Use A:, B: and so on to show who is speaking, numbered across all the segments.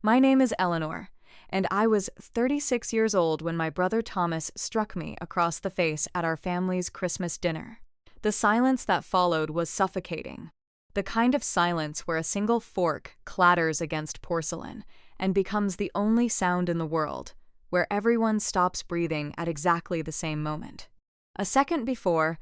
A: My name is Eleanor, and I was 36 years old when my brother Thomas struck me across the face at our family's Christmas dinner. The silence that followed was suffocating. The kind of silence where a single fork clatters against porcelain and becomes the only sound in the world, where everyone stops breathing at exactly the same moment. A second before,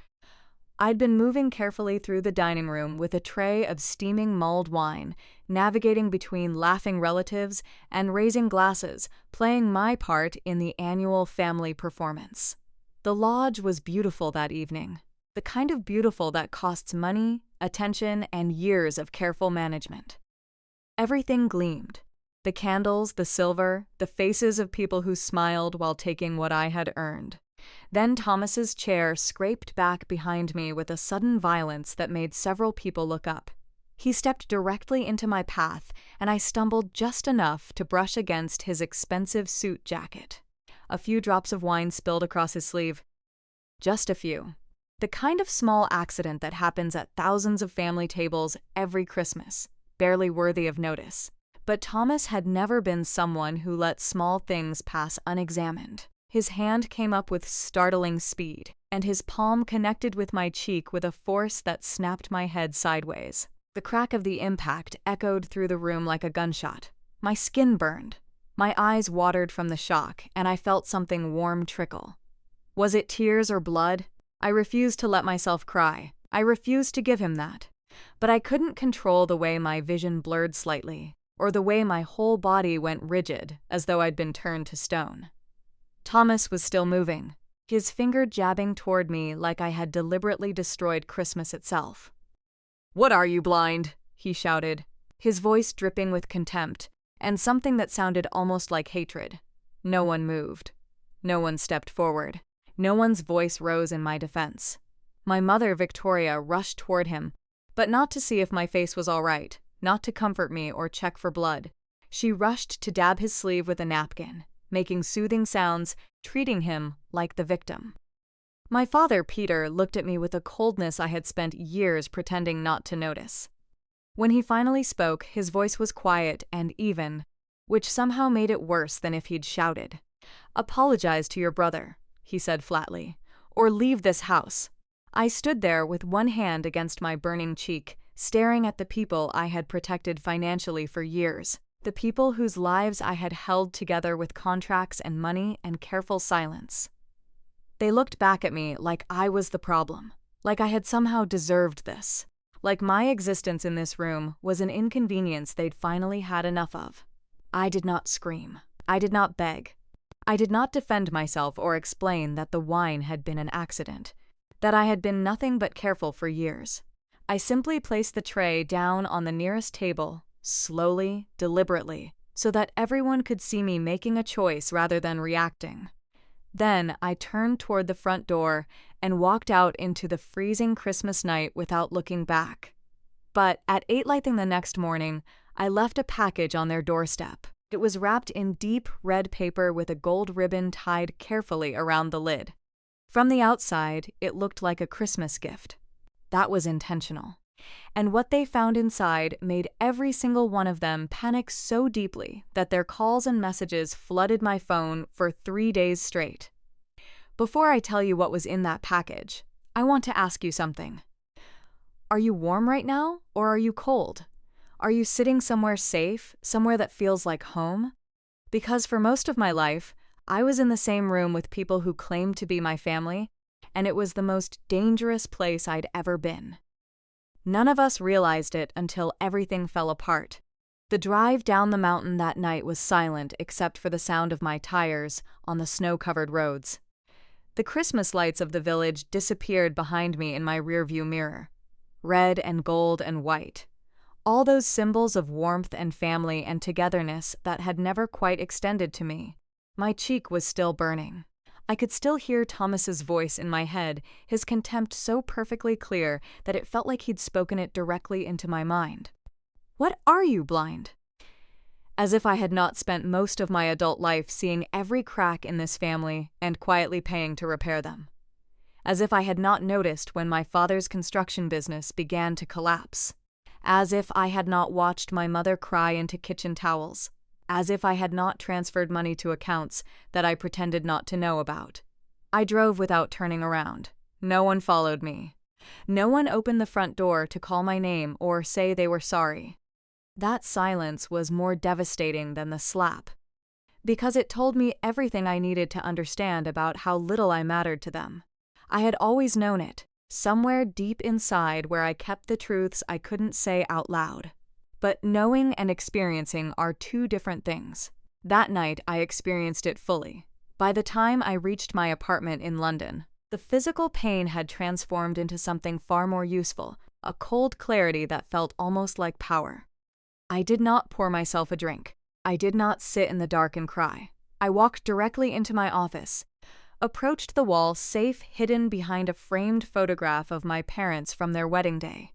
A: I'd been moving carefully through the dining room with a tray of steaming mulled wine, navigating between laughing relatives and raising glasses, playing my part in the annual family performance. The lodge was beautiful that evening, the kind of beautiful that costs money, attention, and years of careful management. Everything gleamed. The candles, the silver, the faces of people who smiled while taking what I had earned. Then Thomas's chair scraped back behind me with a sudden violence that made several people look up. He stepped directly into my path, and I stumbled just enough to brush against his expensive suit jacket. A few drops of wine spilled across his sleeve. Just a few. The kind of small accident that happens at thousands of family tables every Christmas, barely worthy of notice. But Thomas had never been someone who let small things pass unexamined. His hand came up with startling speed, and his palm connected with my cheek with a force that snapped my head sideways. The crack of the impact echoed through the room like a gunshot. My skin burned. My eyes watered from the shock, and I felt something warm trickle. Was it tears or blood? I refused to let myself cry. I refused to give him that. But I couldn't control the way my vision blurred slightly, or the way my whole body went rigid, as though I'd been turned to stone. Thomas was still moving, his finger jabbing toward me like I had deliberately destroyed Christmas itself. "What are you, blind?" he shouted, his voice dripping with contempt, and something that sounded almost like hatred. No one moved. No one stepped forward. No one's voice rose in my defense. My mother, Victoria, rushed toward him, but not to see if my face was all right, not to comfort me or check for blood. She rushed to dab his sleeve with a napkin, making soothing sounds, treating him like the victim. My father, Peter, looked at me with a coldness I had spent years pretending not to notice. When he finally spoke, his voice was quiet and even, which somehow made it worse than if he'd shouted. "Apologize to your brother," he said flatly, "or leave this house." I stood there with one hand against my burning cheek, staring at the people I had protected financially for years. The people whose lives I had held together with contracts and money and careful silence. They looked back at me like I was the problem, like I had somehow deserved this, like my existence in this room was an inconvenience they'd finally had enough of. I did not scream. I did not beg. I did not defend myself or explain that the wine had been an accident, that I had been nothing but careful for years. I simply placed the tray down on the nearest table, slowly, deliberately, so that everyone could see me making a choice rather than reacting. Then I turned toward the front door and walked out into the freezing Christmas night without looking back. But at 8 lighting the next morning, I left a package on their doorstep. It was wrapped in deep red paper with a gold ribbon tied carefully around the lid. From the outside, it looked like a Christmas gift. That was intentional. And what they found inside made every single one of them panic so deeply that their calls and messages flooded my phone for 3 days straight. Before I tell you what was in that package, I want to ask you something. Are you warm right now, or are you cold? Are you sitting somewhere safe, somewhere that feels like home? Because for most of my life, I was in the same room with people who claimed to be my family, and it was the most dangerous place I'd ever been. None of us realized it until everything fell apart. The drive down the mountain that night was silent except for the sound of my tires on the snow-covered roads. The Christmas lights of the village disappeared behind me in my rearview mirror. Red and gold and white. All those symbols of warmth and family and togetherness that had never quite extended to me. My cheek was still burning. I could still hear Thomas's voice in my head, his contempt so perfectly clear that it felt like he'd spoken it directly into my mind. "What are you, blind?" As if I had not spent most of my adult life seeing every crack in this family and quietly paying to repair them. As if I had not noticed when my father's construction business began to collapse. As if I had not watched my mother cry into kitchen towels. as if I had not transferred money to accounts that I pretended not to know about. I drove without turning around. No one followed me. No one opened the front door to call my name or say they were sorry. That silence was more devastating than the slap, because it told me everything I needed to understand about how little I mattered to them. I had always known it, somewhere deep inside where I kept the truths I couldn't say out loud. But knowing and experiencing are two different things. That night, I experienced it fully. By the time I reached my apartment in London, the physical pain had transformed into something far more useful, a cold clarity that felt almost like power. I did not pour myself a drink. I did not sit in the dark and cry. I walked directly into my office, approached the wall safe hidden behind a framed photograph of my parents from their wedding day,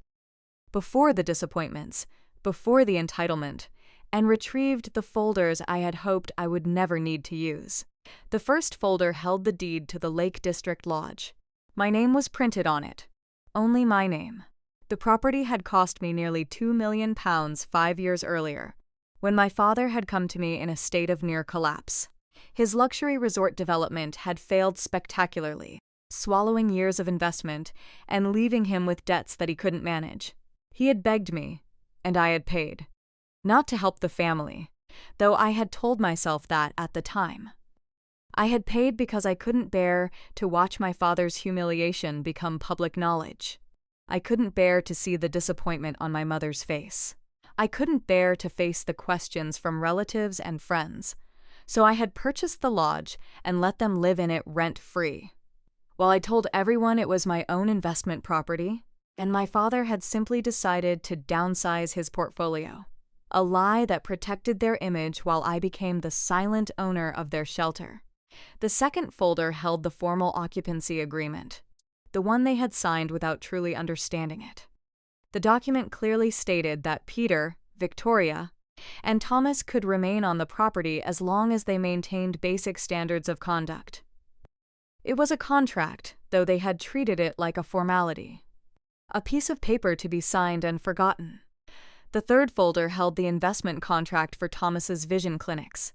A: before the disappointments, before the entitlement, and retrieved the folders I had hoped I would never need to use. The first folder held the deed to the Lake District Lodge. My name was printed on it. Only my name. The property had cost me nearly £2 million 5 years earlier, when my father had come to me in a state of near collapse. His luxury resort development had failed spectacularly, swallowing years of investment and leaving him with debts that he couldn't manage. He had begged me, and I had paid. Not to help the family, though I had told myself that at the time. I had paid because I couldn't bear to watch my father's humiliation become public knowledge. I couldn't bear to see the disappointment on my mother's face. I couldn't bear to face the questions from relatives and friends, so I had purchased the lodge and let them live in it rent-free. While I told everyone it was my own investment property, and my father had simply decided to downsize his portfolio, a lie that protected their image while I became the silent owner of their shelter. The second folder held the formal occupancy agreement, the one they had signed without truly understanding it. The document clearly stated that Peter, Victoria, and Thomas could remain on the property as long as they maintained basic standards of conduct. It was a contract, though they had treated it like a formality, a piece of paper to be signed and forgotten. The third folder held the investment contract for Thomas's vision clinics.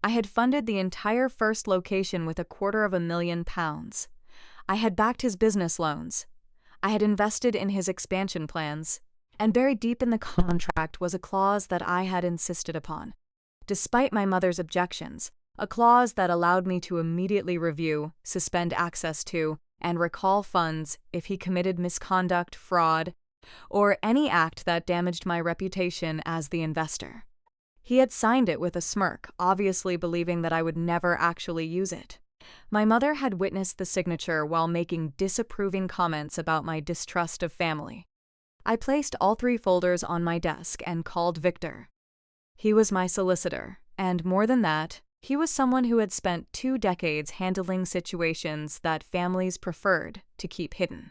A: I had funded the entire first location with £250,000. I had backed his business loans. I had invested in his expansion plans, and buried deep in the contract was a clause that I had insisted upon, despite my mother's objections, a clause that allowed me to immediately review, suspend access to, and recall funds if he committed misconduct, fraud, or any act that damaged my reputation as the investor. He had signed it with a smirk, obviously believing that I would never actually use it. My mother had witnessed the signature while making disapproving comments about my distrust of family. I placed all 3 folders on my desk and called Victor. He was my solicitor, and more than that, he was someone who had spent 2 decades handling situations that families preferred to keep hidden.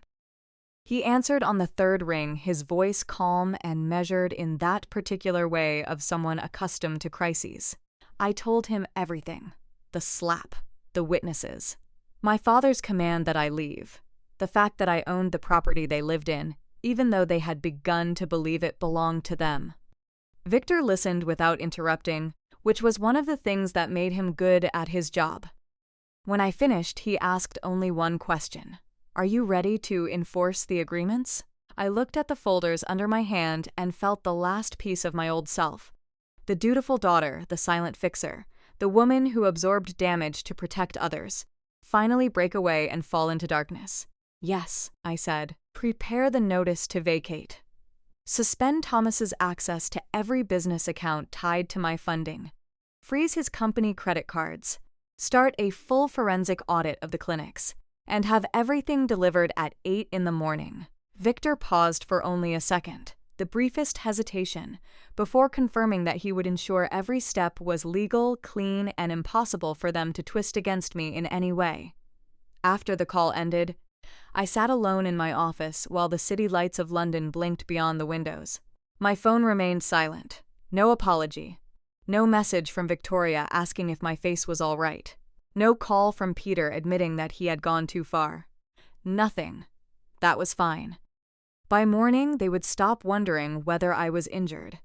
A: He answered on the 3rd ring, his voice calm and measured in that particular way of someone accustomed to crises. I told him everything. The slap, the witnesses, my father's command that I leave, the fact that I owned the property they lived in, even though they had begun to believe it belonged to them. Victor listened without interrupting, which was one of the things that made him good at his job. When I finished, he asked only one question. "Are you ready to enforce the agreements?" I looked at the folders under my hand and felt the last piece of my old self. The dutiful daughter, the silent fixer, the woman who absorbed damage to protect others, finally break away and fall into darkness. "Yes," I said. "Prepare the notice to vacate. Suspend Thomas's access to every business account tied to my funding. Freeze his company credit cards. Start a full forensic audit of the clinics. And have everything delivered at 8 in the morning." Victor paused for only a second, the briefest hesitation, before confirming that he would ensure every step was legal, clean, and impossible for them to twist against me in any way. After the call ended, I sat alone in my office while the city lights of London blinked beyond the windows. My phone remained silent. No apology. No message from Victoria asking if my face was all right. No call from Peter admitting that he had gone too far. Nothing. That was fine. By morning, they would stop wondering whether I was injured.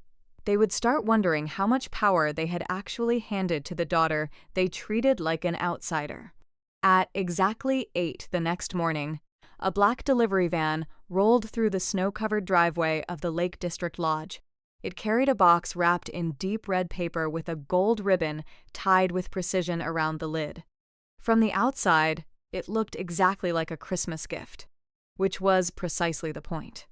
A: They would start wondering how much power they had actually handed to the daughter they treated like an outsider. At exactly 8 the next morning, a black delivery van rolled through the snow-covered driveway of the Lake District Lodge. It carried a box wrapped in deep red paper with a gold ribbon tied with precision around the lid. From the outside, it looked exactly like a Christmas gift, which was precisely the point.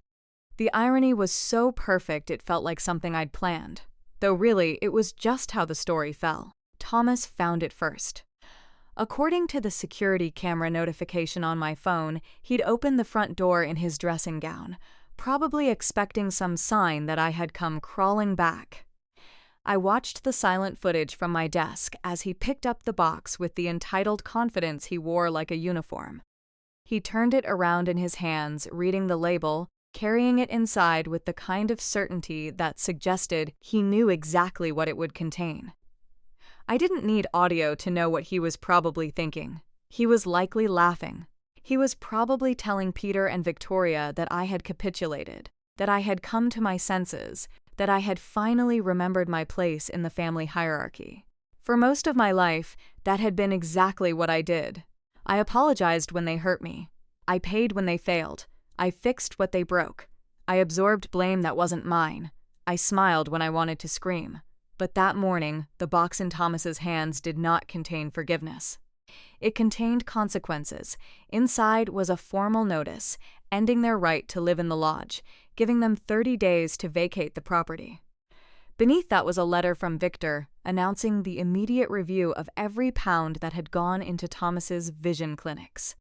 A: The irony was so perfect it felt like something I'd planned, though really it was just how the story fell. Thomas found it first. According to the security camera notification on my phone, he'd opened the front door in his dressing gown, probably expecting some sign that I had come crawling back. I watched the silent footage from my desk as he picked up the box with the entitled confidence he wore like a uniform. He turned it around in his hands, reading the label, carrying it inside with the kind of certainty that suggested he knew exactly what it would contain. I didn't need audio to know what he was probably thinking. He was likely laughing. He was probably telling Peter and Victoria that I had capitulated, that I had come to my senses, that I had finally remembered my place in the family hierarchy. For most of my life, that had been exactly what I did. I apologized when they hurt me. I paid when they failed. I fixed what they broke. I absorbed blame that wasn't mine. I smiled when I wanted to scream. But that morning, the box in Thomas's hands did not contain forgiveness. It contained consequences. Inside was a formal notice, ending their right to live in the lodge, giving them 30 days to vacate the property. Beneath that was a letter from Victor, announcing the immediate review of every pound that had gone into Thomas's vision clinics.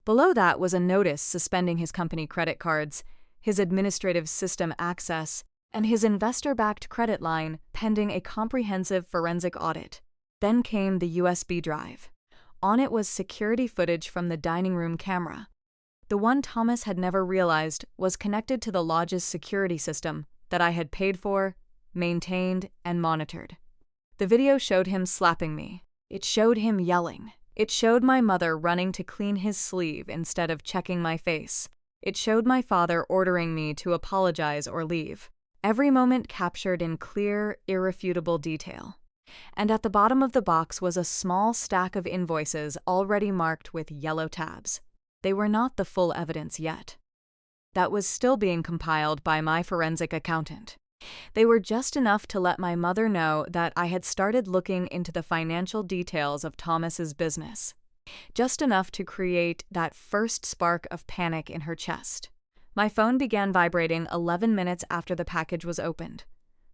A: Below that was a notice suspending his company credit cards, his administrative system access, and his investor-backed credit line pending a comprehensive forensic audit. Then came the USB drive. On it was security footage from the dining room camera. The one Thomas had never realized was connected to the lodge's security system that I had paid for, maintained, and monitored. The video showed him slapping me. It showed him yelling. It showed my mother running to clean his sleeve instead of checking my face. It showed my father ordering me to apologize or leave. Every moment captured in clear, irrefutable detail. And at the bottom of the box was a small stack of invoices already marked with yellow tabs. They were not the full evidence yet. That was still being compiled by my forensic accountant. They were just enough to let my mother know that I had started looking into the financial details of Thomas's business. Just enough to create that first spark of panic in her chest. My phone began vibrating 11 minutes after the package was opened.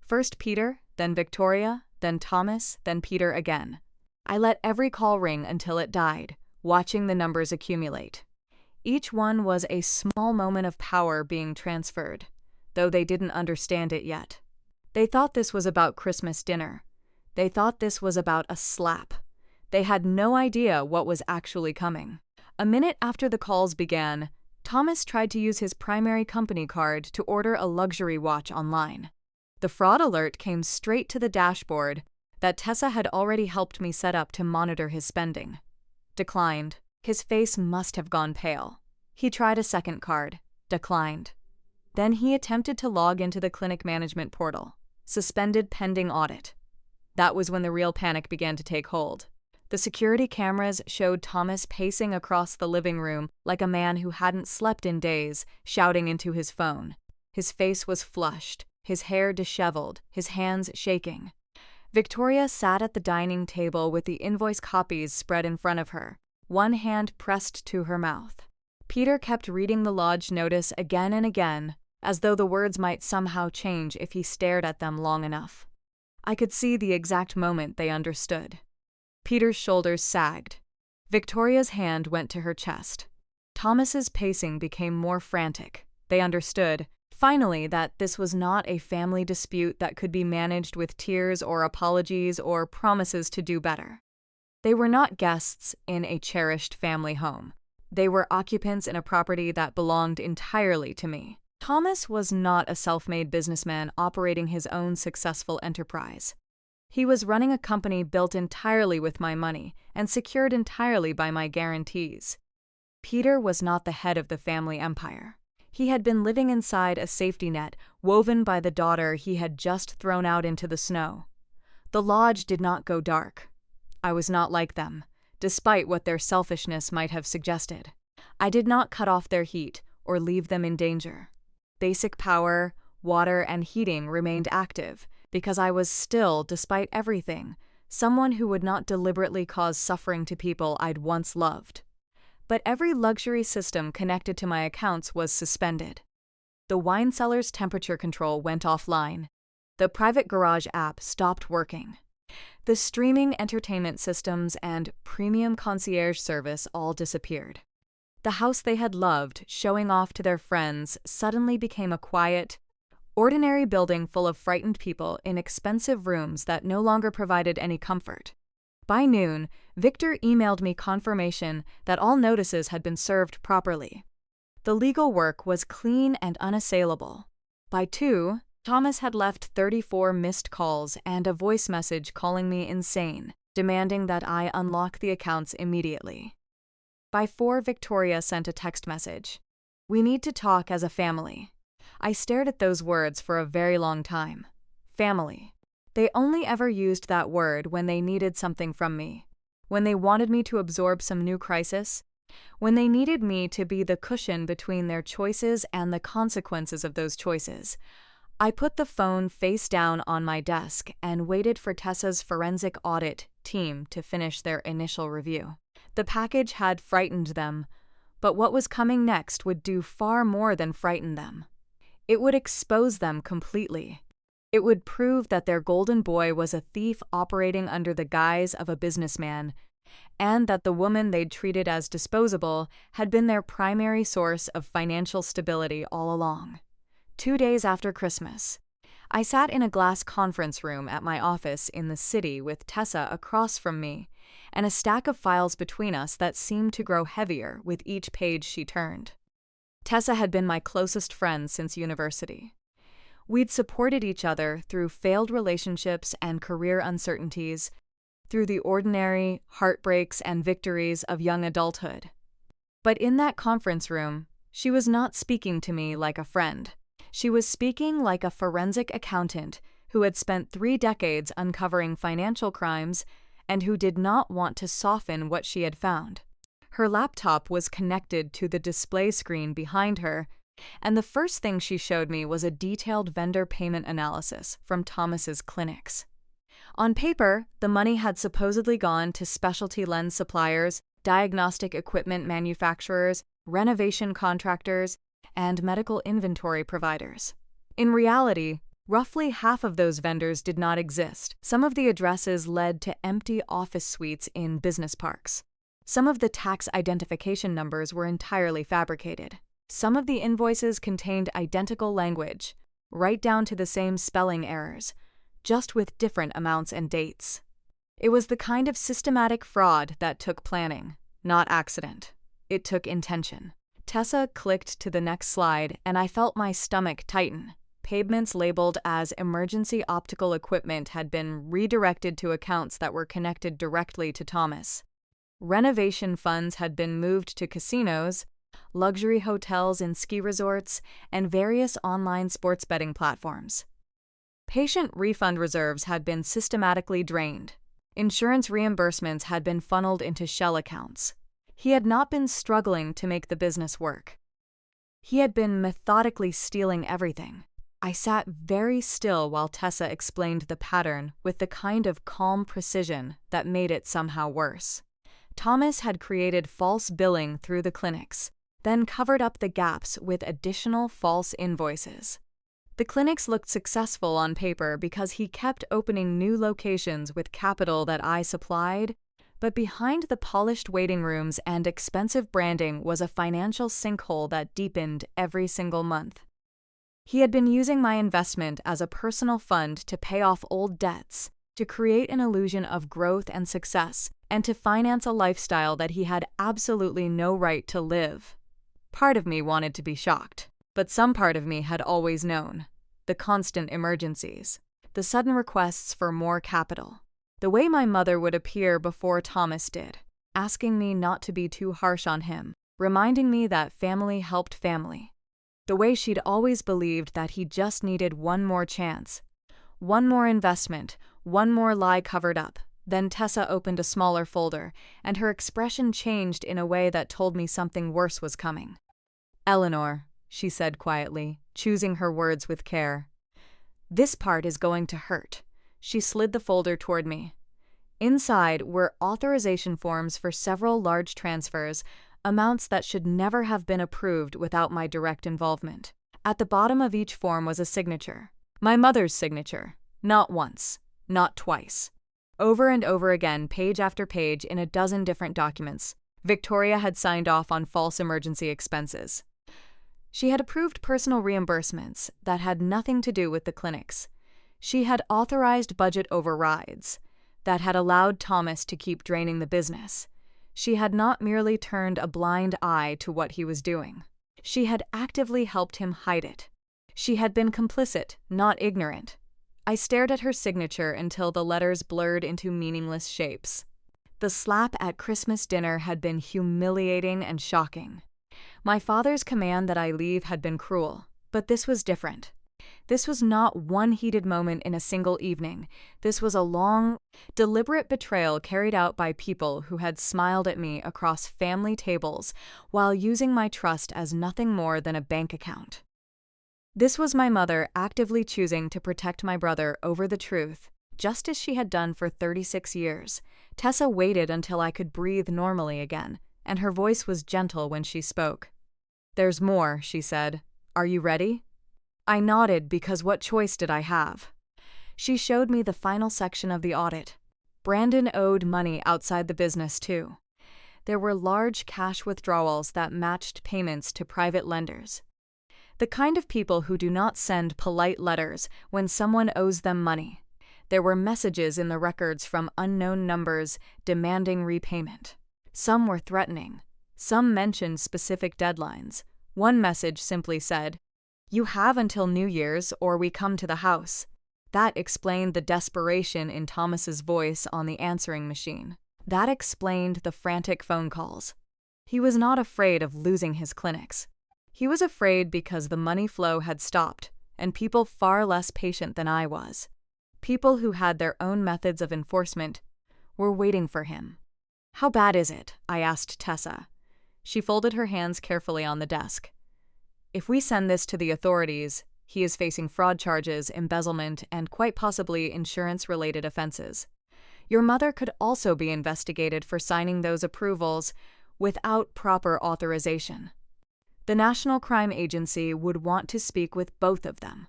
A: First Peter, then Victoria, then Thomas, then Peter again. I let every call ring until it died, watching the numbers accumulate. Each one was a small moment of power being transferred, though they didn't understand it yet. They thought this was about Christmas dinner. They thought this was about a slap. They had no idea what was actually coming. A minute after the calls began, Thomas tried to use his primary company card to order a luxury watch online. The fraud alert came straight to the dashboard that Tessa had already helped me set up to monitor his spending. Declined. His face must have gone pale. He tried a second card. Declined. Then he attempted to log into the clinic management portal. Suspended pending audit. That was when the real panic began to take hold. The security cameras showed Thomas pacing across the living room like a man who hadn't slept in days, shouting into his phone. His face was flushed, his hair disheveled, his hands shaking. Victoria sat at the dining table with the invoice copies spread in front of her, one hand pressed to her mouth. Peter kept reading the lodge notice again and again, as though the words might somehow change if he stared at them long enough. I could see the exact moment they understood. Peter's shoulders sagged. Victoria's hand went to her chest. Thomas's pacing became more frantic. They understood, finally, that this was not a family dispute that could be managed with tears or apologies or promises to do better. They were not guests in a cherished family home. They were occupants in a property that belonged entirely to me. Thomas was not a self-made businessman operating his own successful enterprise. He was running a company built entirely with my money and secured entirely by my guarantees. Peter was not the head of the family empire. He had been living inside a safety net woven by the daughter he had just thrown out into the snow. The lodge did not go dark. I was not like them, despite what their selfishness might have suggested. I did not cut off their heat or leave them in danger. Basic power, water, and heating remained active because I was still, despite everything, someone who would not deliberately cause suffering to people I'd once loved. But every luxury system connected to my accounts was suspended. The wine cellar's temperature control went offline. The private garage app stopped working. The streaming entertainment systems and premium concierge service all disappeared. The house they had loved, showing off to their friends, suddenly became a quiet, ordinary building full of frightened people in expensive rooms that no longer provided any comfort. By noon, Victor emailed me confirmation that all notices had been served properly. The legal work was clean and unassailable. By 2, Thomas had left 34 missed calls and a voice message calling me insane, demanding that I unlock the accounts immediately. By 4, Victoria sent a text message. "We need to talk as a family." I stared at those words for a very long time. Family. They only ever used that word when they needed something from me, when they wanted me to absorb some new crisis, when they needed me to be the cushion between their choices and the consequences of those choices. I put the phone face down on my desk and waited for Tessa's forensic audit team to finish their initial review. The package had frightened them, but what was coming next would do far more than frighten them. It would expose them completely. It would prove that their golden boy was a thief operating under the guise of a businessman, and that the woman they'd treated as disposable had been their primary source of financial stability all along. 2 days after Christmas, I sat in a glass conference room at my office in the city with Tessa across from me, and a stack of files between us that seemed to grow heavier with each page she turned. Tessa had been my closest friend since university. We'd supported each other through failed relationships and career uncertainties, through the ordinary heartbreaks and victories of young adulthood. But in that conference room, she was not speaking to me like a friend. She was speaking like a forensic accountant who had spent 3 decades uncovering financial crimes and who did not want to soften what she had found. Her laptop was connected to the display screen behind her, and the first thing she showed me was a detailed vendor payment analysis from Thomas's clinics. On paper, the money had supposedly gone to specialty lens suppliers, diagnostic equipment manufacturers, renovation contractors, and medical inventory providers. In reality, roughly half of those vendors did not exist. Some of the addresses led to empty office suites in business parks. Some of the tax identification numbers were entirely fabricated. Some of the invoices contained identical language, right down to the same spelling errors, just with different amounts and dates. It was the kind of systematic fraud that took planning, not accident. It took intention. Tessa clicked to the next slide, and I felt my stomach tighten. Payments labeled as emergency optical equipment had been redirected to accounts that were connected directly to Thomas. Renovation funds had been moved to casinos, luxury hotels and ski resorts, and various online sports betting platforms. Patient refund reserves had been systematically drained. Insurance reimbursements had been funneled into shell accounts. He had not been struggling to make the business work. He had been methodically stealing everything. I sat very still while Tessa explained the pattern with the kind of calm precision that made it somehow worse. Thomas had created false billing through the clinics, then covered up the gaps with additional false invoices. The clinics looked successful on paper because he kept opening new locations with capital that I supplied, but behind the polished waiting rooms and expensive branding was a financial sinkhole that deepened every single month. He had been using my investment as a personal fund to pay off old debts, to create an illusion of growth and success, and to finance a lifestyle that he had absolutely no right to live. Part of me wanted to be shocked, but some part of me had always known. The constant emergencies, the sudden requests for more capital, the way my mother would appear before Thomas did, asking me not to be too harsh on him, reminding me that family helped family. The way she'd always believed that he just needed one more chance. One more investment, one more lie covered up. Then Tessa opened a smaller folder, and her expression changed in a way that told me something worse was coming. "Eleanor," she said quietly, choosing her words with care. "This part is going to hurt." She slid the folder toward me. Inside were authorization forms for several large transfers, amounts that should never have been approved without my direct involvement. At the bottom of each form was a signature. My mother's signature. Not once. Not twice. Over and over again, page after page, in a dozen different documents, Victoria had signed off on false emergency expenses. She had approved personal reimbursements that had nothing to do with the clinics. She had authorized budget overrides that had allowed Thomas to keep draining the business. She had not merely turned a blind eye to what he was doing. She had actively helped him hide it. She had been complicit, not ignorant. I stared at her signature until the letters blurred into meaningless shapes. The slap at Christmas dinner had been humiliating and shocking. My father's command that I leave had been cruel, but this was different. This was not one heated moment in a single evening. This was a long, deliberate betrayal carried out by people who had smiled at me across family tables while using my trust as nothing more than a bank account. This was my mother actively choosing to protect my brother over the truth, just as she had done for 36 years. Tessa waited until I could breathe normally again, and her voice was gentle when she spoke. "There's more," she said. "Are you ready?" I nodded because what choice did I have? She showed me the final section of the audit. Brandon owed money outside the business, too. There were large cash withdrawals that matched payments to private lenders. The kind of people who do not send polite letters when someone owes them money. There were messages in the records from unknown numbers demanding repayment. Some were threatening. Some mentioned specific deadlines. One message simply said, "You have until New Year's or we come to the house." That explained the desperation in Thomas's voice on the answering machine. That explained the frantic phone calls. He was not afraid of losing his clinics. He was afraid because the money flow had stopped, and people far less patient than I was, people who had their own methods of enforcement, were waiting for him. "How bad is it?" I asked Tessa. She folded her hands carefully on the desk. "If we send this to the authorities, he is facing fraud charges, embezzlement, and quite possibly insurance-related offenses. Your mother could also be investigated for signing those approvals without proper authorization. The National Crime Agency would want to speak with both of them."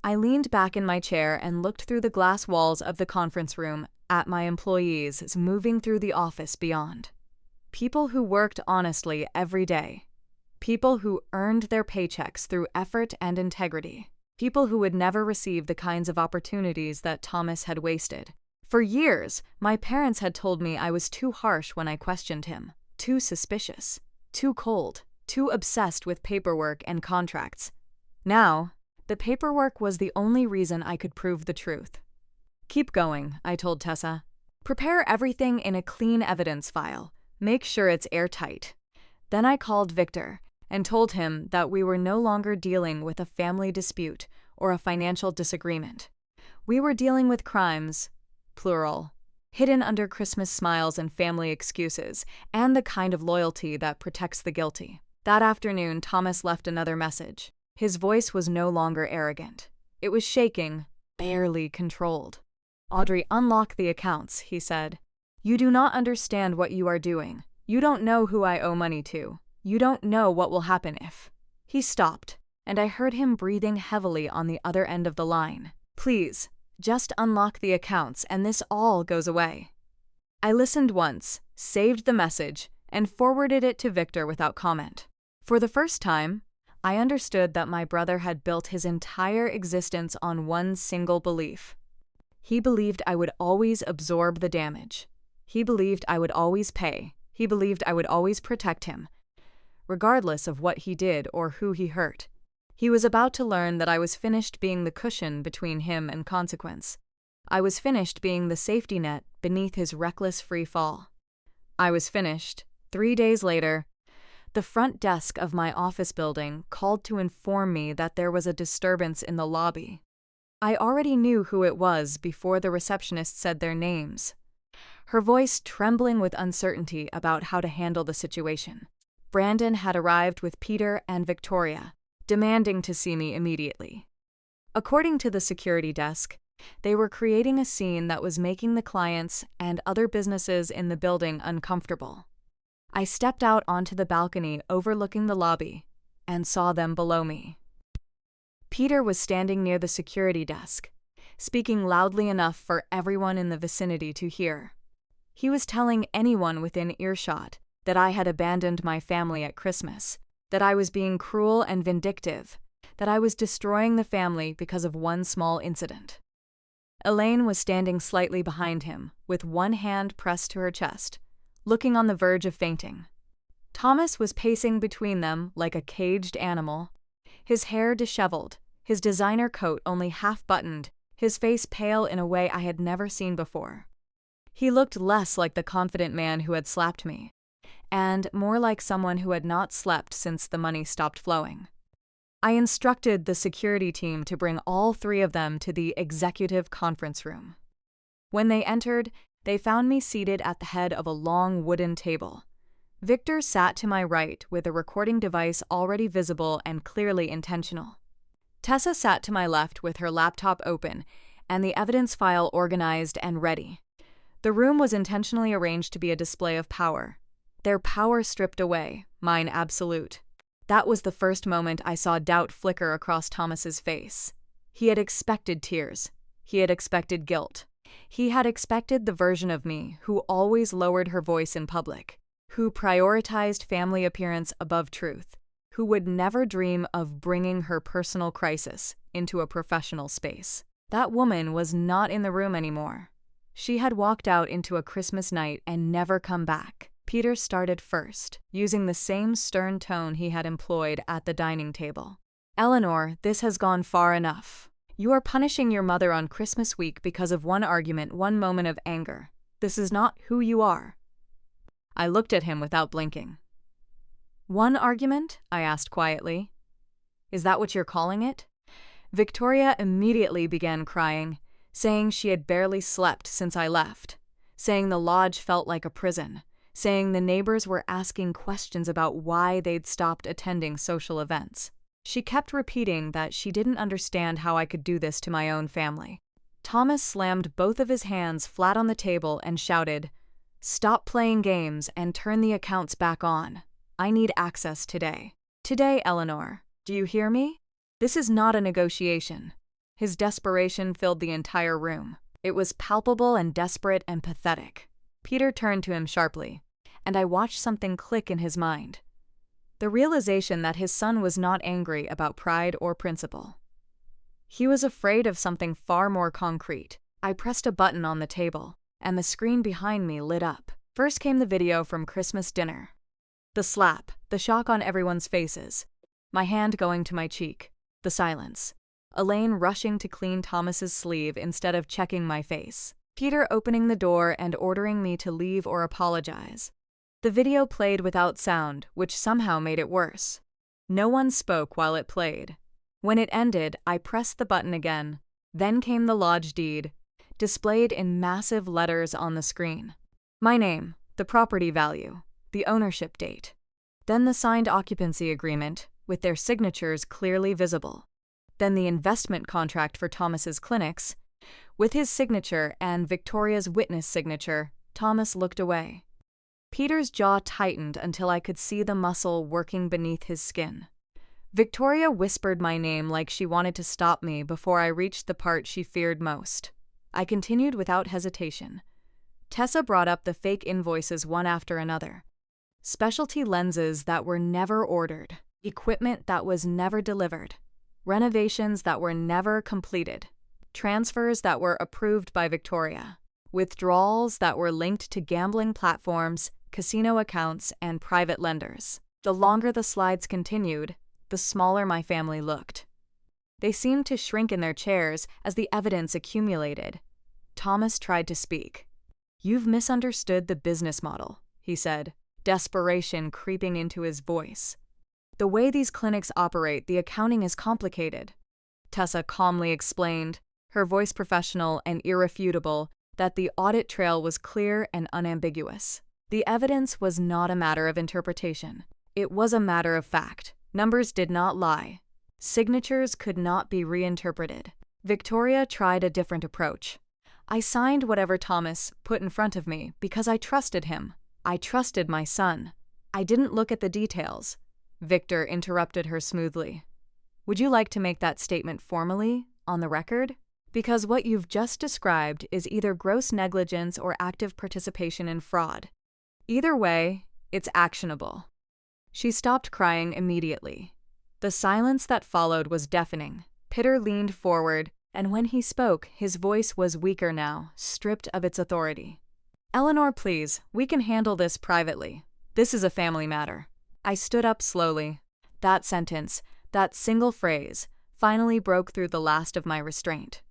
A: I leaned back in my chair and looked through the glass walls of the conference room at my employees moving through the office beyond. People who worked honestly every day. People who earned their paychecks through effort and integrity. People who would never receive the kinds of opportunities that Thomas had wasted. For years, my parents had told me I was too harsh when I questioned him, too suspicious, too cold, too obsessed with paperwork and contracts. Now, the paperwork was the only reason I could prove the truth. "Keep going," I told Tessa. "Prepare everything in a clean evidence file. Make sure it's airtight." Then I called Victor and told him that we were no longer dealing with a family dispute or a financial disagreement. We were dealing with crimes, plural, hidden under Christmas smiles and family excuses, and the kind of loyalty that protects the guilty. That afternoon, Thomas left another message. His voice was no longer arrogant. It was shaking, barely controlled. "Audrey, unlock the accounts," he said. "You do not understand what you are doing. You don't know who I owe money to. You don't know what will happen if." He stopped, and I heard him breathing heavily on the other end of the line. "Please, just unlock the accounts and this all goes away." I listened once, saved the message, and forwarded it to Victor without comment. For the first time, I understood that my brother had built his entire existence on one single belief. He believed I would always absorb the damage. He believed I would always pay. He believed I would always protect him, regardless of what he did or who he hurt. He was about to learn that I was finished being the cushion between him and consequence. I was finished being the safety net beneath his reckless free fall. I was finished. 3 days later, The front desk of my office building called to inform me that there was a disturbance in the lobby. I already knew who it was before the receptionist said their names, her voice trembling with uncertainty about how to handle the situation. Brandon had arrived with Peter and Victoria, demanding to see me immediately. According to the security desk, they were creating a scene that was making the clients and other businesses in the building uncomfortable. I stepped out onto the balcony overlooking the lobby and saw them below me. Peter was standing near the security desk, speaking loudly enough for everyone in the vicinity to hear. He was telling anyone within earshot that I had abandoned my family at Christmas, that I was being cruel and vindictive, that I was destroying the family because of one small incident. Elaine was standing slightly behind him, with one hand pressed to her chest, looking on the verge of fainting. Thomas was pacing between them like a caged animal, his hair disheveled, his designer coat only half-buttoned, his face pale in a way I had never seen before. He looked less like the confident man who had slapped me, and more like someone who had not slept since the money stopped flowing. I instructed the security team to bring all three of them to the executive conference room. When they entered, they found me seated at the head of a long wooden table. Victor sat to my right with a recording device already visible and clearly intentional. Tessa sat to my left with her laptop open and the evidence file organized and ready. The room was intentionally arranged to be a display of power. Their power stripped away, mine absolute. That was the first moment I saw doubt flicker across Thomas's face. He had expected tears. He had expected guilt. He had expected the version of me who always lowered her voice in public, who prioritized family appearance above truth, who would never dream of bringing her personal crisis into a professional space. That woman was not in the room anymore. She had walked out into a Christmas night and never come back. Peter started first, using the same stern tone he had employed at the dining table. "Eleanor, this has gone far enough. You are punishing your mother on Christmas week because of one argument, one moment of anger. This is not who you are." I looked at him without blinking. "One argument?" I asked quietly. "Is that what you're calling it?" Victoria immediately began crying, saying she had barely slept since I left, saying the lodge felt like a prison, saying the neighbors were asking questions about why they'd stopped attending social events. She kept repeating that she didn't understand how I could do this to my own family. Thomas slammed both of his hands flat on the table and shouted, "Stop playing games and turn the accounts back on. I need access today. Today, Eleanor. Do you hear me? This is not a negotiation." His desperation filled the entire room. It was palpable and desperate and pathetic. Peter turned to him sharply, and I watched something click in his mind. The realization that his son was not angry about pride or principle. He was afraid of something far more concrete. I pressed a button on the table, and the screen behind me lit up. First came the video from Christmas dinner. The slap, the shock on everyone's faces, my hand going to my cheek, the silence. Elaine rushing to clean Thomas's sleeve instead of checking my face. Peter opening the door and ordering me to leave or apologize. The video played without sound, which somehow made it worse. No one spoke while it played. When it ended, I pressed the button again. Then came the lodge deed, displayed in massive letters on the screen. My name, the property value, the ownership date. Then the signed occupancy agreement, with their signatures clearly visible. Then the investment contract for Thomas's clinics. With his signature and Victoria's witness signature, Thomas looked away. Peter's jaw tightened until I could see the muscle working beneath his skin. Victoria whispered my name like she wanted to stop me before I reached the part she feared most. I continued without hesitation. Tessa brought up the fake invoices one after another. Specialty lenses that were never ordered, equipment that was never delivered, renovations that were never completed, transfers that were approved by Victoria, withdrawals that were linked to gambling platforms, casino accounts, and private lenders. The longer the slides continued, the smaller my family looked. They seemed to shrink in their chairs as the evidence accumulated. Thomas tried to speak. "You've misunderstood the business model," he said. desperation creeping into his voice. "The way these clinics operate, the accounting is complicated," Tessa calmly explained, her voice professional and irrefutable, that the audit trail was clear and unambiguous. The evidence was not a matter of interpretation. It was a matter of fact. Numbers did not lie. Signatures could not be reinterpreted. Victoria tried a different approach. "I signed whatever Thomas put in front of me because I trusted him. I trusted my son. I didn't look at the details." Victor interrupted her smoothly. "Would you like to make that statement formally, on the record? Because what you've just described is either gross negligence or active participation in fraud. Either way, it's actionable." She stopped crying immediately. The silence that followed was deafening. Peter leaned forward, and when he spoke, his voice was weaker now, stripped of its authority. "Eleanor, please, we can handle this privately. This is a family matter." I stood up slowly. That sentence, that single phrase, finally broke through the last of my restraint.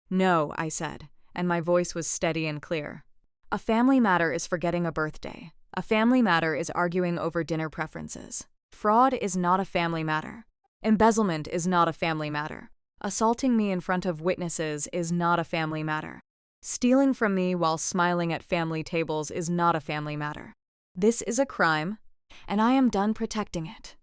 A: "No," I said, and my voice was steady and clear. "A family matter is forgetting a birthday. A family matter is arguing over dinner preferences. Fraud is not a family matter. Embezzlement is not a family matter. Assaulting me in front of witnesses is not a family matter. Stealing from me while smiling at family tables is not a family matter. This is a crime, and I am done protecting it."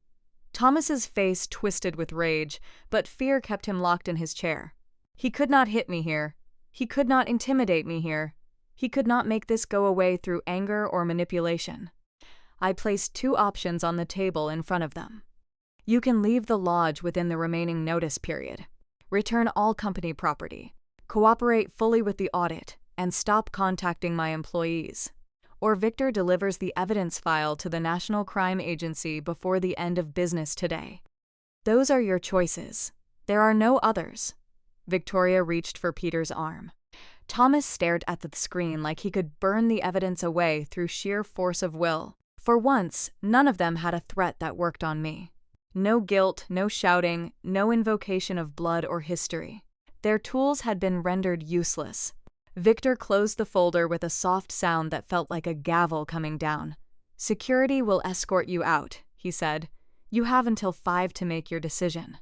A: Thomas's face twisted with rage, but fear kept him locked in his chair. He could not hit me here. He could not intimidate me here. He could not make this go away through anger or manipulation. I placed two options on the table in front of them. "You can leave the lodge within the remaining notice period. Return all company property. Cooperate fully with the audit, and stop contacting my employees. Or Victor delivers the evidence file to the National Crime Agency before the end of business today. Those are your choices. There are no others." Victoria reached for Peter's arm. Thomas stared at the screen like he could burn the evidence away through sheer force of will. For once, none of them had a threat that worked on me. No guilt, no shouting, no invocation of blood or history. Their tools had been rendered useless. Victor closed the folder with a soft sound that felt like a gavel coming down. "Security will escort you out," he said. "You have until 5 to make your decision.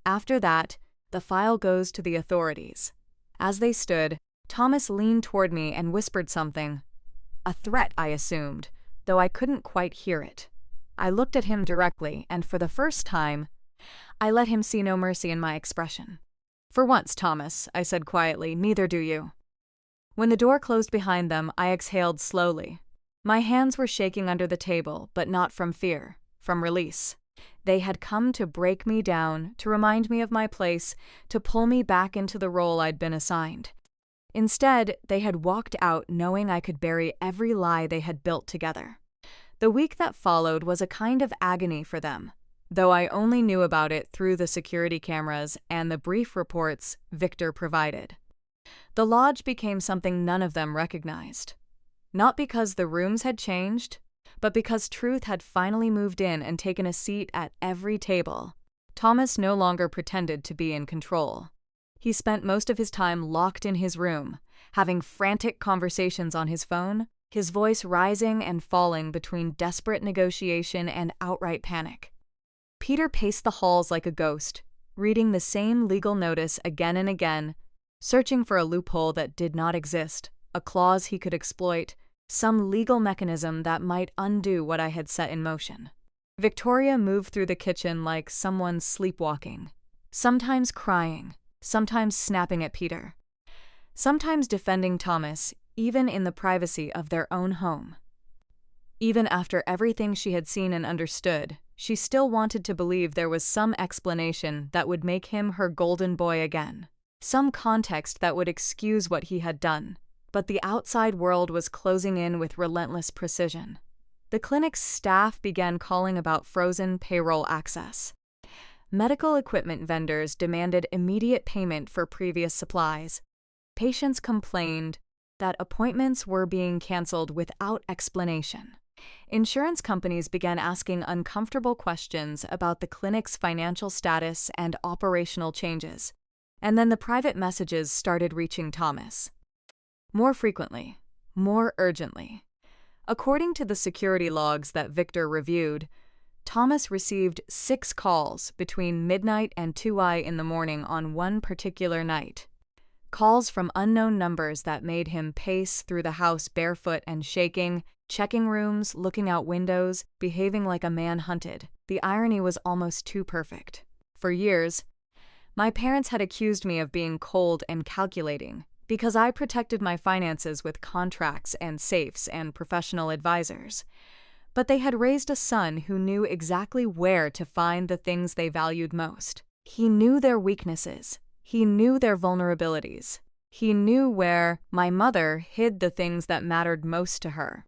A: After that, the file goes to the authorities." As they stood, Thomas leaned toward me and whispered something. A threat, I assumed, though I couldn't quite hear it. I looked at him directly, and for the first time, I let him see no mercy in my expression. "For once, Thomas," I said quietly, "neither do you." When the door closed behind them, I exhaled slowly. My hands were shaking under the table, but not from fear, from release. They had come to break me down, to remind me of my place, to pull me back into the role I'd been assigned. Instead, they had walked out knowing I could bury every lie they had built together. The week that followed was a kind of agony for them, though I only knew about it through the security cameras and the brief reports Victor provided. The lodge became something none of them recognized. Not because the rooms had changed, but because truth had finally moved in and taken a seat at every table. Thomas no longer pretended to be in control. He spent most of his time locked in his room, having frantic conversations on his phone, his voice rising and falling between desperate negotiation and outright panic. Peter paced the halls like a ghost, reading the same legal notice again and again, searching for a loophole that did not exist, a clause he could exploit, some legal mechanism that might undo what I had set in motion. Victoria moved through the kitchen like someone sleepwalking, sometimes crying, sometimes snapping at Peter, sometimes defending Thomas, even in the privacy of their own home. Even after everything she had seen and understood, she still wanted to believe there was some explanation that would make him her golden boy again, some context that would excuse what he had done. But the outside world was closing in with relentless precision. The clinic's staff began calling about frozen payroll access. Medical equipment vendors demanded immediate payment for previous supplies. Patients complained that appointments were being canceled without explanation. Insurance companies began asking uncomfortable questions about the clinic's financial status and operational changes. And then the private messages started reaching Thomas. More frequently, more urgently. According to the security logs that Victor reviewed, Thomas received 6 calls between midnight and 2 in the morning on one particular night. Calls from unknown numbers that made him pace through the house barefoot and shaking, checking rooms, looking out windows, behaving like a man hunted. The irony was almost too perfect. For years, my parents had accused me of being cold and calculating because I protected my finances with contracts and safes and professional advisors. But they had raised a son who knew exactly where to find the things they valued most. He knew their weaknesses. He knew their vulnerabilities. He knew where my mother hid the things that mattered most to her.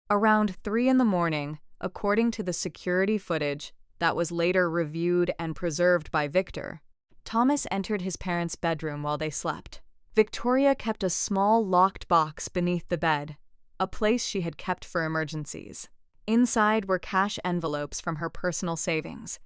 A: Around 3 in the morning, according to the security footage that was later reviewed and preserved by Victor, Thomas entered his parents' bedroom while they slept. Victoria kept a small locked box beneath the bed, a place she had kept for emergencies. Inside were cash envelopes from her personal savings,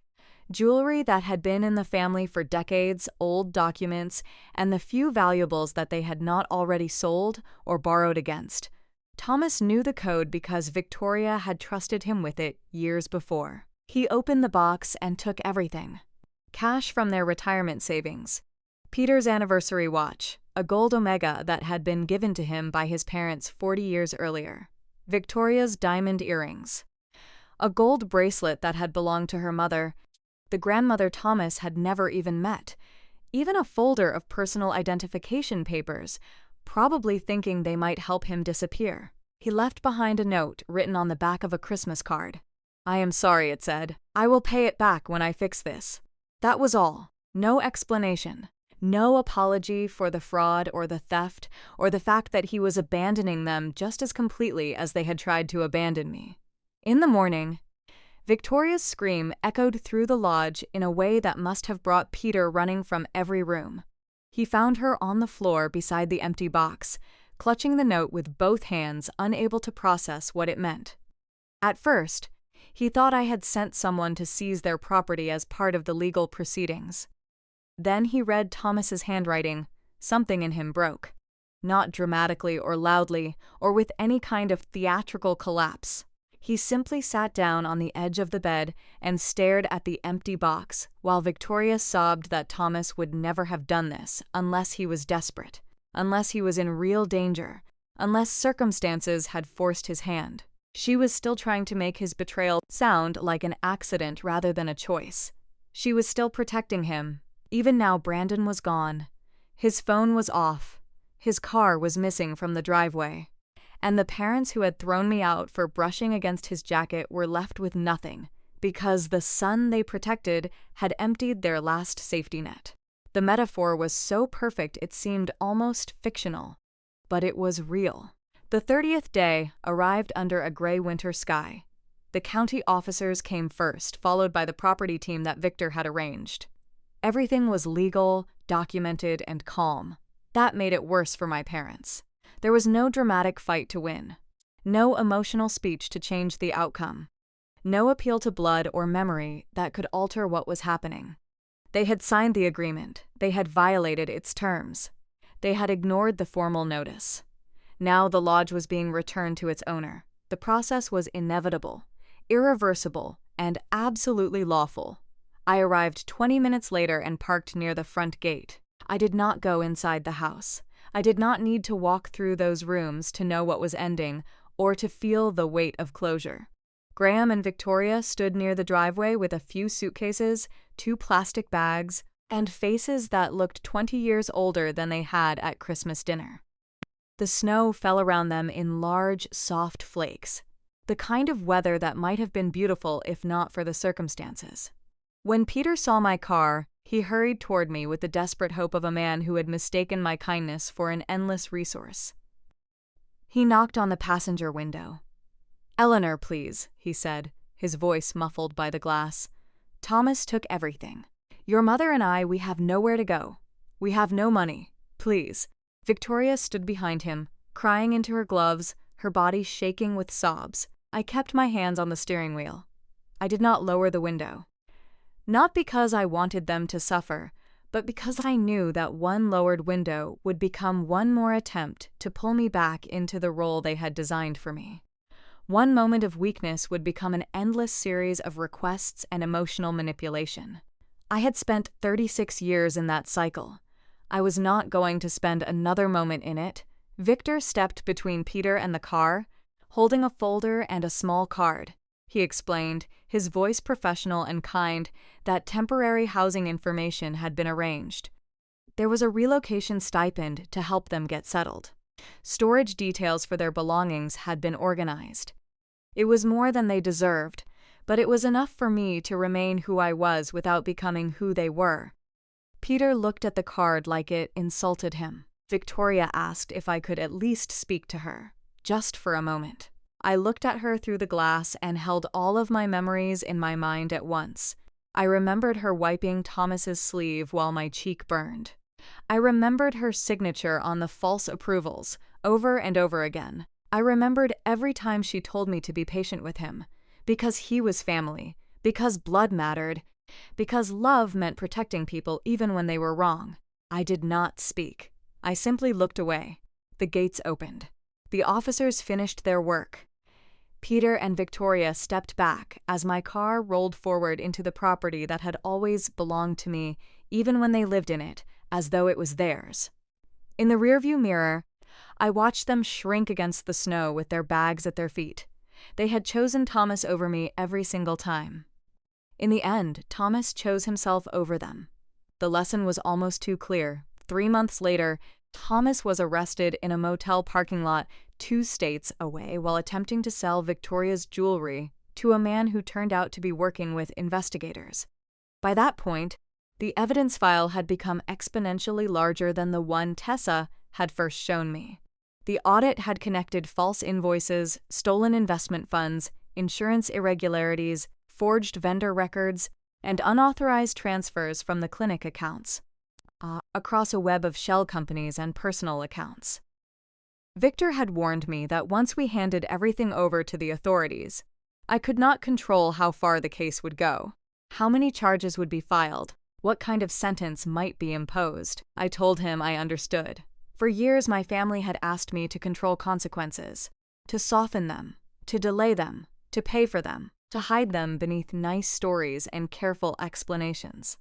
A: jewelry that had been in the family for decades, old documents, and the few valuables that they had not already sold or borrowed against. Thomas knew the code because Victoria had trusted him with it years before. He opened the box and took everything. Cash from their retirement savings, Peter's anniversary watch, a gold Omega that had been given to him by his parents 40 years earlier, Victoria's diamond earrings, a gold bracelet that had belonged to her mother, the grandmother Thomas had never even met, even a folder of personal identification papers, probably thinking they might help him disappear. He left behind a note written on the back of a Christmas card. "I am sorry," it said. "I will pay it back when I fix this." That was all. No explanation. No apology for the fraud or the theft or the fact that he was abandoning them just as completely as they had tried to abandon me. In the morning, Victoria's scream echoed through the lodge in a way that must have brought Peter running from every room. He found her on the floor beside the empty box, clutching the note with both hands, unable to process what it meant. At first, he thought I had sent someone to seize their property as part of the legal proceedings. Then he read Thomas's handwriting. Something in him broke. Not dramatically or loudly, or with any kind of theatrical collapse. He simply sat down on the edge of the bed and stared at the empty box, while Victoria sobbed that Thomas would never have done this unless he was desperate, unless he was in real danger, unless circumstances had forced his hand. She was still trying to make his betrayal sound like an accident rather than a choice. She was still protecting him. Even now, Brandon was gone. His phone was off. His car was missing from the driveway. And the parents who had thrown me out for brushing against his jacket were left with nothing, because the son they protected had emptied their last safety net. The metaphor was so perfect it seemed almost fictional. But it was real. The 30th day arrived under a gray winter sky. The county officers came first, followed by the property team that Victor had arranged. Everything was legal, documented, and calm. That made it worse for my parents. There was no dramatic fight to win. No emotional speech to change the outcome. No appeal to blood or memory that could alter what was happening. They had signed the agreement. They had violated its terms. They had ignored the formal notice. Now the lodge was being returned to its owner. The process was inevitable, irreversible, and absolutely lawful. I arrived 20 minutes later and parked near the front gate. I did not go inside the house. I did not need to walk through those rooms to know what was ending or to feel the weight of closure. Graham and Victoria stood near the driveway with a few suitcases, 2 plastic bags, and faces that looked 20 years older than they had at Christmas dinner. The snow fell around them in large, soft flakes, the kind of weather that might have been beautiful if not for the circumstances. When Peter saw my car, he hurried toward me with the desperate hope of a man who had mistaken my kindness for an endless resource. He knocked on the passenger window. "Eleanor, please," he said, his voice muffled by the glass. "Thomas took everything. Your mother and I, we have nowhere to go. We have no money. Please." Victoria stood behind him, crying into her gloves, her body shaking with sobs. I kept my hands on the steering wheel. I did not lower the window. Not because I wanted them to suffer, but because I knew that one lowered window would become one more attempt to pull me back into the role they had designed for me. One moment of weakness would become an endless series of requests and emotional manipulation. I had spent 36 years in that cycle. I was not going to spend another moment in it. Victor stepped between Peter and the car, holding a folder and a small card. He explained, his voice professional and kind, that temporary housing information had been arranged. There was a relocation stipend to help them get settled. Storage details for their belongings had been organized. It was more than they deserved, but it was enough for me to remain who I was without becoming who they were. Peter looked at the card like it insulted him. Victoria asked if I could at least speak to her, just for a moment. I looked at her through the glass and held all of my memories in my mind at once. I remembered her wiping Thomas's sleeve while my cheek burned. I remembered her signature on the false approvals over and over again. I remembered every time she told me to be patient with him, because he was family, because blood mattered, because love meant protecting people even when they were wrong. I did not speak. I simply looked away. The gates opened. The officers finished their work. Peter and Victoria stepped back as my car rolled forward into the property that had always belonged to me, even when they lived in it, as though it was theirs. In the rearview mirror, I watched them shrink against the snow with their bags at their feet. They had chosen Thomas over me every single time. In the end, Thomas chose himself over them. The lesson was almost too clear. 3 months later, Thomas was arrested in a motel parking lot 2 states away while attempting to sell Victoria's jewelry to a man who turned out to be working with investigators. By that point, the evidence file had become exponentially larger than the one Tessa had first shown me. The audit had connected false invoices, stolen investment funds, insurance irregularities, forged vendor records, and unauthorized transfers from the clinic accounts, across a web of shell companies and personal accounts. Victor had warned me that once we handed everything over to the authorities, I could not control how far the case would go, how many charges would be filed, what kind of sentence might be imposed. I told him I understood. For years, my family had asked me to control consequences, to soften them, to delay them, to pay for them, to hide them beneath nice stories and careful explanations.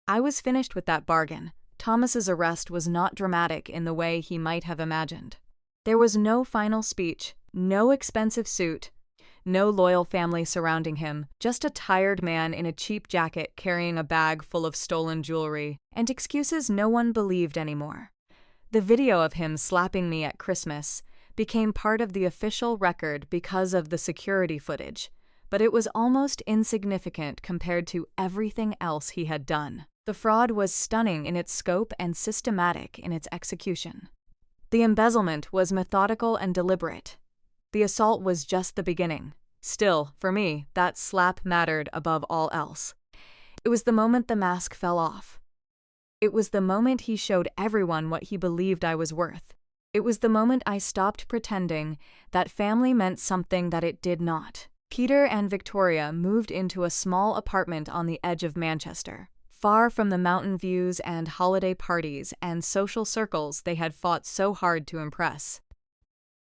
A: I was finished with that bargain. Thomas's arrest was not dramatic in the way he might have imagined. There was no final speech, no expensive suit, no loyal family surrounding him, just a tired man in a cheap jacket carrying a bag full of stolen jewelry, and excuses no one believed anymore. The video of him slapping me at Christmas became part of the official record because of the security footage, but it was almost insignificant compared to everything else he had done. The fraud was stunning in its scope and systematic in its execution. The embezzlement was methodical and deliberate. The assault was just the beginning. Still, for me, that slap mattered above all else. It was the moment the mask fell off. It was the moment he showed everyone what he believed I was worth. It was the moment I stopped pretending that family meant something that it did not. Peter and Victoria moved into a small apartment on the edge of Manchester, far from the mountain views and holiday parties and social circles they had fought so hard to impress.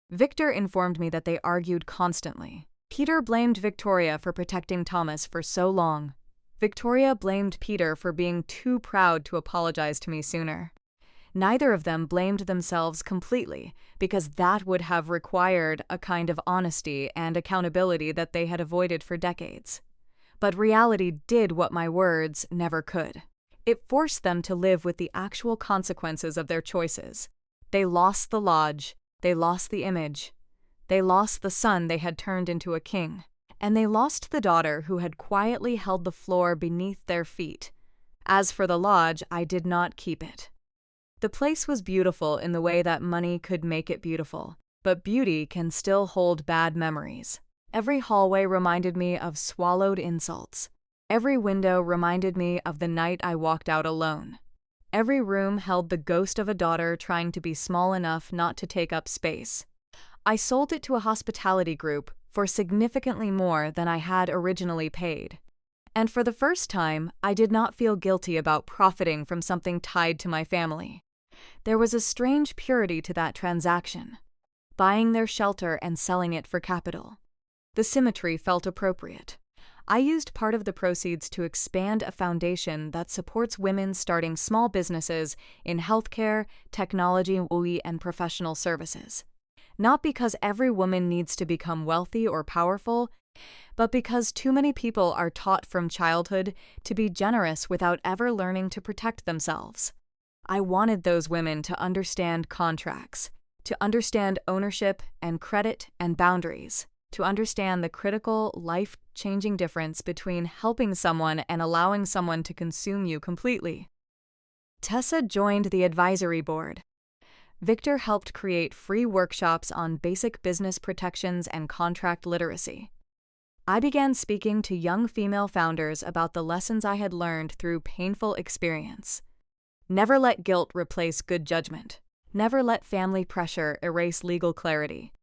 A: Victor informed me that they argued constantly. Peter blamed Victoria for protecting Thomas for so long. Victoria blamed Peter for being too proud to apologize to me sooner. Neither of them blamed themselves completely, because that would have required a kind of honesty and accountability that they had avoided for decades. But reality did what my words never could. It forced them to live with the actual consequences of their choices. They lost the lodge, they lost the image, they lost the son they had turned into a king, and they lost the daughter who had quietly held the floor beneath their feet. As for the lodge, I did not keep it. The place was beautiful in the way that money could make it beautiful, but beauty can still hold bad memories. Every hallway reminded me of swallowed insults. Every window reminded me of the night I walked out alone. Every room held the ghost of a daughter trying to be small enough not to take up space. I sold it to a hospitality group for significantly more than I had originally paid. And for the first time, I did not feel guilty about profiting from something tied to my family. There was a strange purity to that transaction, buying their shelter and selling it for capital. The symmetry felt appropriate. I used part of the proceeds to expand a foundation that supports women starting small businesses in healthcare, technology, and professional services. Not because every woman needs to become wealthy or powerful, but because too many people are taught from childhood to be generous without ever learning to protect themselves. I wanted those women to understand contracts, to understand ownership and credit and boundaries, to understand the critical, life-changing difference between helping someone and allowing someone to consume you completely. Tessa joined the advisory board. Victor helped create free workshops on basic business protections and contract literacy. I began speaking to young female founders about the lessons I had learned through painful experience. Never let guilt replace good judgment. Never let family pressure erase legal clarity.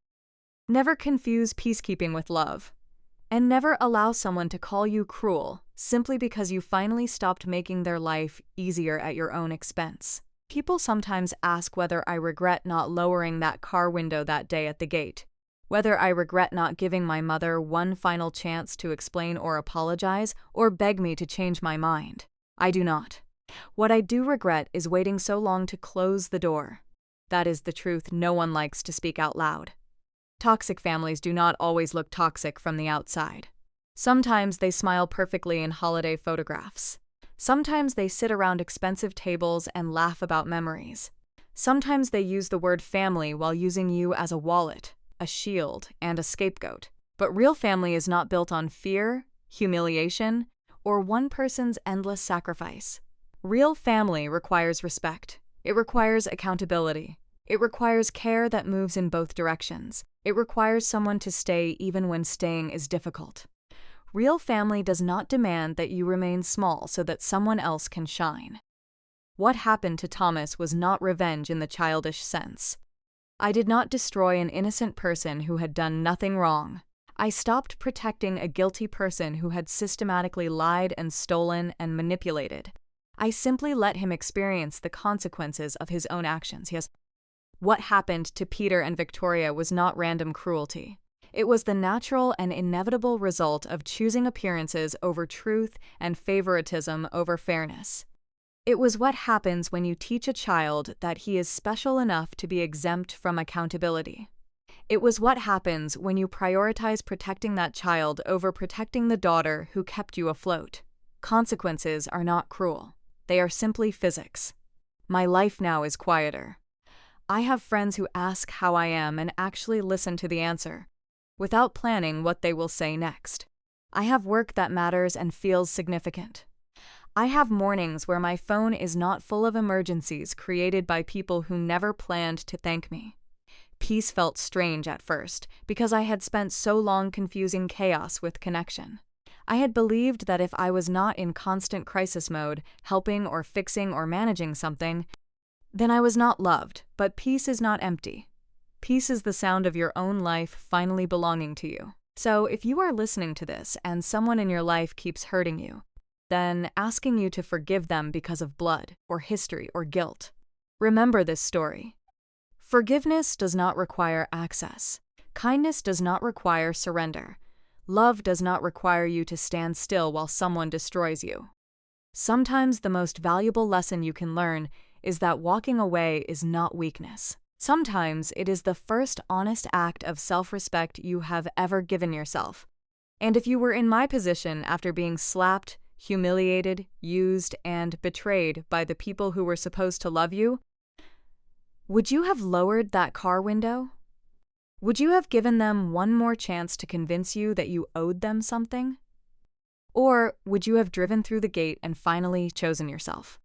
A: Never confuse peacekeeping with love. And never allow someone to call you cruel simply because you finally stopped making their life easier at your own expense. People sometimes ask whether I regret not lowering that car window that day at the gate, whether I regret not giving my mother one final chance to explain or apologize, or beg me to change my mind. I do not. What I do regret is waiting so long to close the door. That is the truth no one likes to speak out loud. Toxic families do not always look toxic from the outside. Sometimes they smile perfectly in holiday photographs. Sometimes they sit around expensive tables and laugh about memories. Sometimes they use the word family while using you as a wallet, a shield, and a scapegoat. But real family is not built on fear, humiliation, or one person's endless sacrifice. Real family requires respect. It requires accountability. It requires care that moves in both directions. It requires someone to stay even when staying is difficult. Real family does not demand that you remain small so that someone else can shine. What happened to Thomas was not revenge in the childish sense. I did not destroy an innocent person who had done nothing wrong. I stopped protecting a guilty person who had systematically lied and stolen and manipulated. I simply let him experience the consequences of his own actions. Yes. What happened to Peter and Victoria was not random cruelty. It was the natural and inevitable result of choosing appearances over truth and favoritism over fairness. It was what happens when you teach a child that he is special enough to be exempt from accountability. It was what happens when you prioritize protecting that child over protecting the daughter who kept you afloat. Consequences are not cruel. They are simply physics. My life now is quieter. I have friends who ask how I am and actually listen to the answer, without planning what they will say next. I have work that matters and feels significant. I have mornings where my phone is not full of emergencies created by people who never planned to thank me. Peace felt strange at first, because I had spent so long confusing chaos with connection. I had believed that if I was not in constant crisis mode, helping or fixing or managing something, then I was not loved. But peace is not empty. Peace is the sound of your own life finally belonging to you. So if you are listening to this and someone in your life keeps hurting you, then asking you to forgive them because of blood or history or guilt, remember this story. Forgiveness does not require access. Kindness does not require surrender. Love does not require you to stand still while someone destroys you. Sometimes the most valuable lesson you can learn is that walking away is not weakness. Sometimes it is the first honest act of self-respect you have ever given yourself. And if you were in my position after being slapped, humiliated, used, and betrayed by the people who were supposed to love you, would you have lowered that car window? Would you have given them one more chance to convince you that you owed them something? Or would you have driven through the gate and finally chosen yourself?